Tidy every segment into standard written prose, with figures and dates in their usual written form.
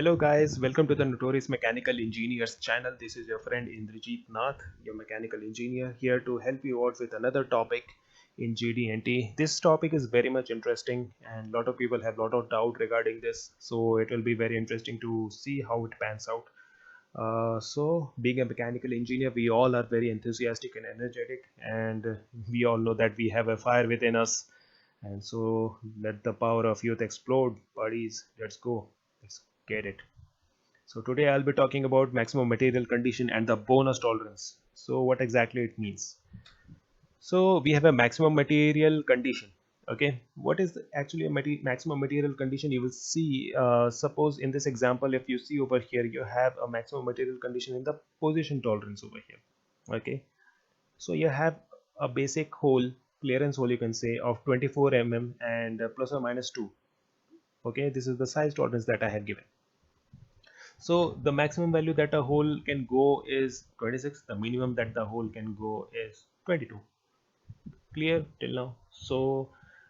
Hello guys, welcome to the Notorious Mechanical Engineers channel. This is your friend Indrajit Nath, your mechanical engineer, here to help you out with another topic in GD&T. This topic is very much interesting and a lot of people have a lot of doubt regarding this, so it will be very interesting to see how it pans out. Being a mechanical engineer, we all are very enthusiastic and energetic, and we all know that we have a fire within us. And so, let the power of youth explode, buddies. Let's go. Let's get it. So today I'll be talking about maximum material condition and the bonus tolerance. So what exactly it means? So we have a maximum material condition. Okay, what is actually a maximum material condition? You will see, suppose in this example, if you see over here, you have a maximum material condition in the position tolerance over here. Okay, so you have a basic hole, clearance hole, you can say, of 24 mm and plus or minus 2. Okay, this is the size tolerance that I have given. So the maximum value that a hole can go is 26. The minimum that the hole can go is 22. Clear till now? So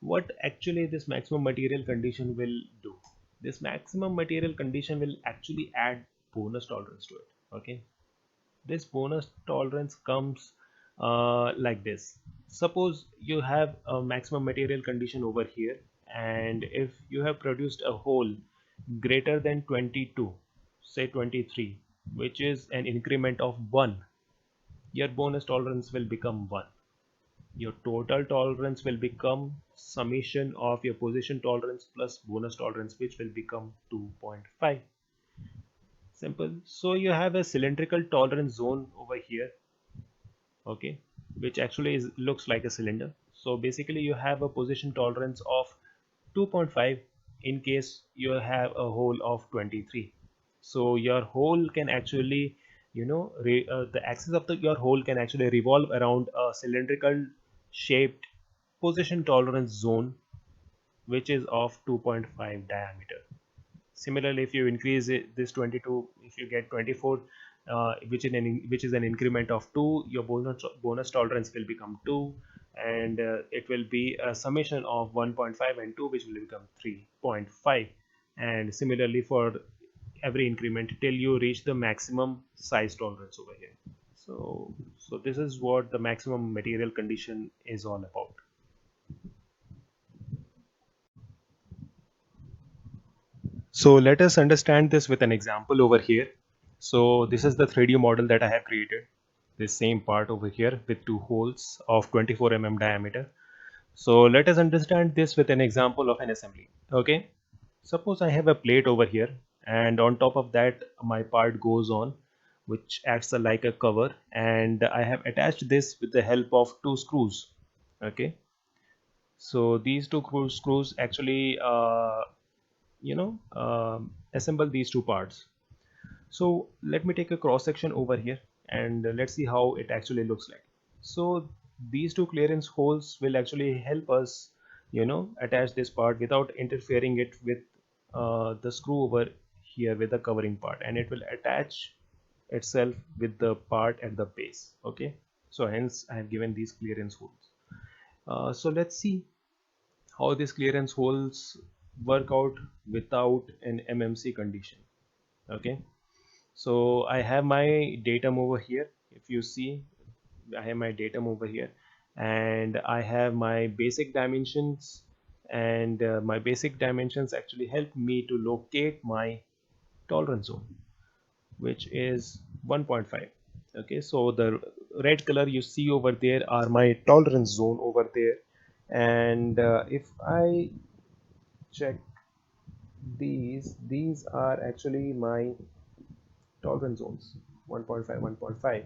what actually this maximum material condition will do? This maximum material condition will actually add bonus tolerance to it. Okay. This bonus tolerance comes like this. Suppose you have a maximum material condition over here, and if you have produced a hole greater than 22, say 23, which is an increment of 1, your bonus tolerance will become 1. Your total tolerance will become summation of your position tolerance plus bonus tolerance, which will become 2.5. Simple. So you have a cylindrical tolerance zone over here, okay, which actually looks like a cylinder. So basically you have a position tolerance of 2.5 in case you have a hole of 23. So your hole can actually, the axis of your hole can actually revolve around a cylindrical shaped position tolerance zone, which is of 2.5 diameter. Similarly, if you increase this 22, if you get 24, which is an increment of 2, your bonus tolerance will become 2, and it will be a summation of 1.5 and 2, which will become 3.5. And similarly for every increment till you reach the maximum size tolerance over here. So this is what the maximum material condition is all about. So let us understand this with an example over here. So this is the 3D model that I have created. This same part over here with two holes of 24 mm diameter. So let us understand this with an example of an assembly. Okay. Suppose I have a plate over here, and on top of that my part goes on, which acts like a cover, and I have attached this with the help of two screws. Okay. So these two screws actually assemble these two parts. So let me take a cross section over here, and let's see how it actually looks like. So these two clearance holes will actually help us, attach this part without interfering it with the screw over here with the covering part, and it will attach itself with the part at the base. Okay, so hence I have given these clearance holes. So let's see how these clearance holes work out without an MMC condition. Okay, so I have my datum over here. If you see, I have my datum over here, and I have my basic dimensions, and my basic dimensions actually help me to locate my tolerance zone, which is 1.5. Okay, so the red color you see over there are my tolerance zone over there, and if I check these are actually my tolerance zones, 1.5, 1.5.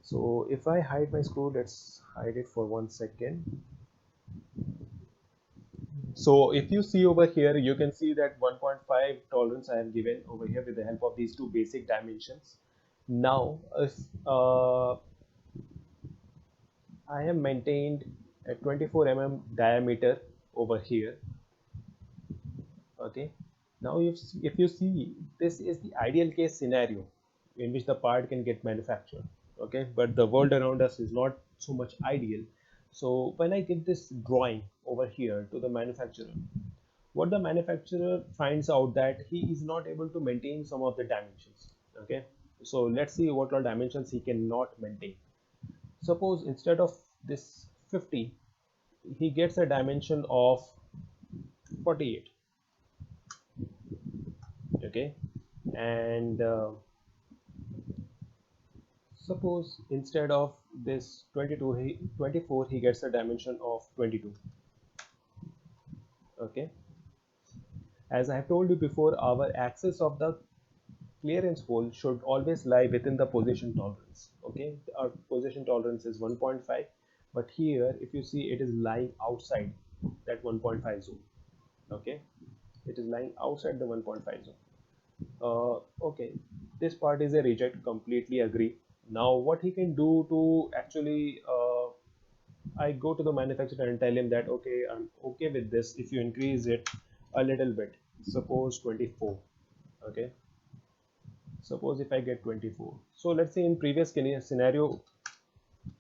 So if I hide my screw, let's hide it for 1 second. So if you see over here, you can see that 1.5 tolerance I have given over here with the help of these two basic dimensions. Now if I have maintained a 24 mm diameter over here. Okay, now if you see, this is the ideal case scenario in which the part can get manufactured. Okay, but the world around us is not so much ideal. So when I give this drawing over here to the manufacturer, what the manufacturer finds out that he is not able to maintain some of the dimensions. Okay, so let's see what all dimensions he cannot maintain. Suppose instead of this 50, he gets a dimension of 48. Okay, and suppose instead of this 24, he gets a dimension of 22. Okay, as I have told you before, our axis of the clearance hole should always lie within the position tolerance. Okay, our position tolerance is 1.5, but here if you see, it is lying outside that 1.5 zone. Okay, it is lying outside the 1.5 zone. Okay, this part is a reject, completely agree. Now what he can do to actually I go to the manufacturer and tell him that okay, I'm okay with this if you increase it a little bit, suppose 24. Okay, suppose if I get 24. So let's say in previous scenario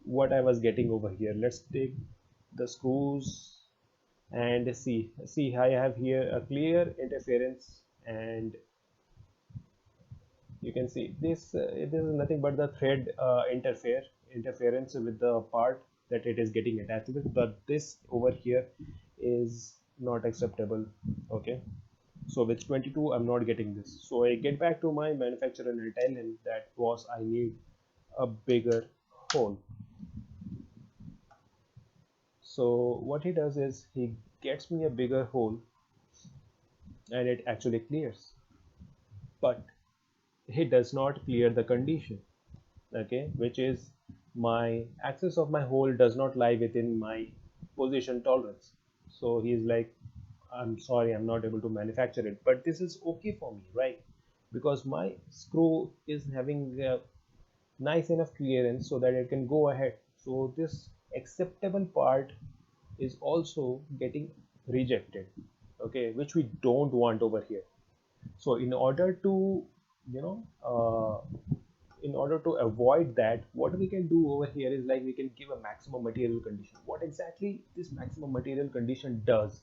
what I was getting over here, let's take the screws and see I have here a clear interference, and you can see this is nothing but the thread interference with the part that it is getting attached with, but this over here is not acceptable. Okay, so with 22 I'm not getting this, so I get back to my manufacturer and I tell him that boss, I need a bigger hole. So what he does is he gets me a bigger hole and it actually clears, but he does not clear the condition. Okay, which is my axis of my hole does not lie within my position tolerance. So he's like, I'm sorry, I'm not able to manufacture it, but this is okay for me, right? Because my screw is having a nice enough clearance so that it can go ahead. So this acceptable part is also getting rejected, okay, which we don't want over here. So in order to, you know, in order to avoid that, what we can do over here is like we can give a maximum material condition. What exactly this maximum material condition does,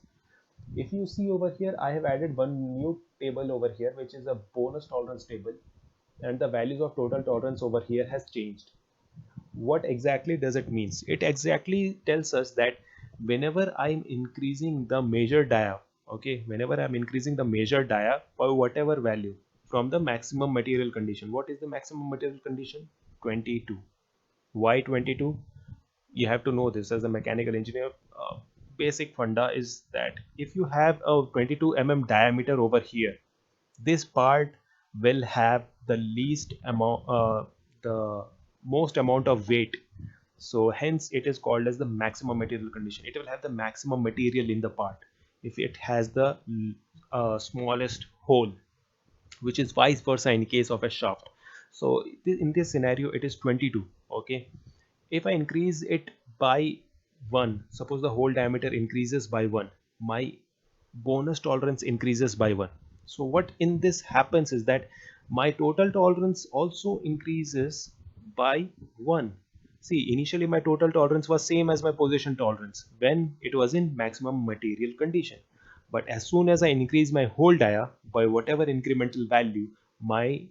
if you see over here, I have added one new table over here, which is a bonus tolerance table, and the values of total tolerance over here has changed. What exactly does it means? It exactly tells us that whenever I'm increasing the measure dia, okay, whenever I'm increasing the measure dia by whatever value from the maximum material condition. What is the maximum material condition? 22. Why 22? You have to know this as a mechanical engineer. Basic funda is that if you have a 22 mm diameter over here, this part will have the least amount, the most amount of weight. So hence it is called as the maximum material condition. It will have the maximum material in the part if it has the smallest hole, which is vice versa in case of a shaft. So in this scenario it is 22. Okay, if I increase it by 1, suppose the hole diameter increases by 1, my bonus tolerance increases by 1. So what in this happens is that my total tolerance also increases by 1. See, initially my total tolerance was same as my position tolerance when it was in maximum material condition. But as soon as I increase my hole dia by whatever incremental value, my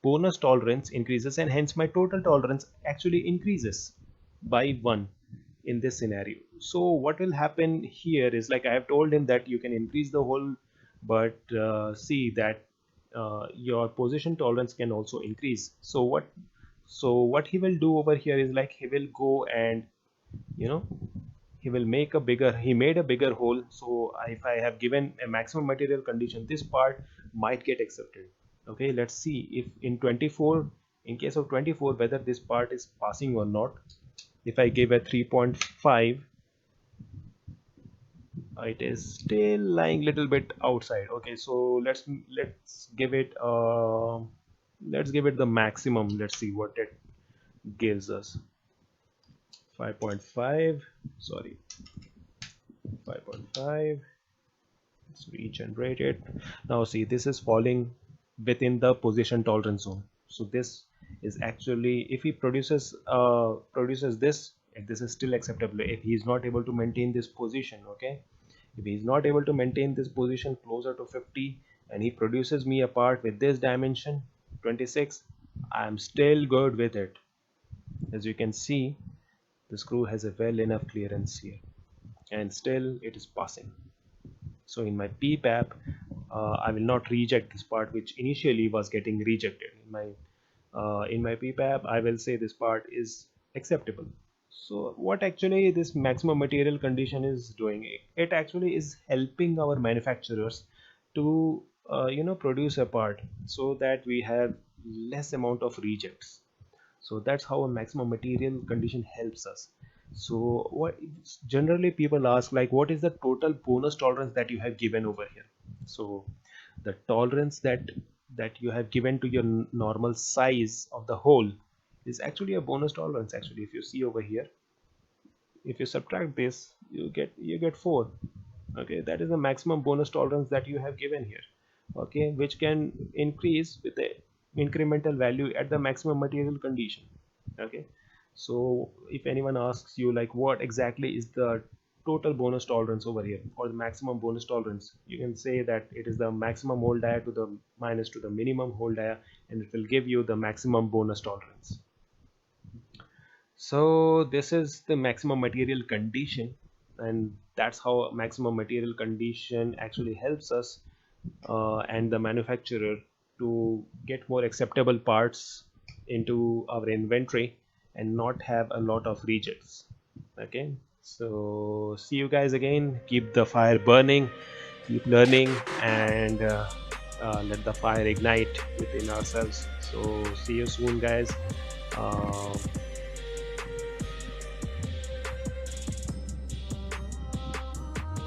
bonus tolerance increases and hence my total tolerance actually increases by 1 in this scenario. So what will happen here is like I have told him that you can increase the hole, but see that your position tolerance can also increase. So what he will do over here is like he will go and, you know, he made a bigger hole. So if I have given a maximum material condition, this part might get accepted. Okay, let's see if in 24, in case of 24, whether this part is passing or not. If I give a 3.5, it is still lying little bit outside. Okay, so let's give it the maximum. Let's see what it gives us. 5.5, sorry, 5.5. Let's regenerate it. Now see, this is falling within the position tolerance zone. So this is actually, if he produces this, if this is still acceptable, if he is not able to maintain this position, okay, If he's not able to maintain this position closer to 50 and he produces me a part with this dimension 26, I'm still good with it. As you can see, the screw has a well enough clearance here and still it is passing. So in my PPAP, I will not reject this part which initially was getting rejected. In my PPAP, I will say this part is acceptable. So what actually this maximum material condition is doing? It actually is helping our manufacturers to produce a part so that we have less amount of rejects. So that's how a maximum material condition helps us. So what generally people ask, like, what is the total bonus tolerance that you have given over here? So the tolerance that you have given to your normal size of the hole is actually a bonus tolerance. Actually, if you see over here, if you subtract this, you get 4. Okay, that is the maximum bonus tolerance that you have given here. Okay, which can increase with the incremental value at the maximum material condition. Okay, so if anyone asks you, like, what exactly is the total bonus tolerance over here or the maximum bonus tolerance, you can say that it is the maximum hole dia to the minus to the minimum hole dia, and it will give you the maximum bonus tolerance. So this is the maximum material condition, and that's how maximum material condition actually helps us and the manufacturer to get more acceptable parts into our inventory and not have a lot of rejects. Okay, so see you guys again. Keep the fire burning, keep learning, and let the fire ignite within ourselves. So see you soon, guys.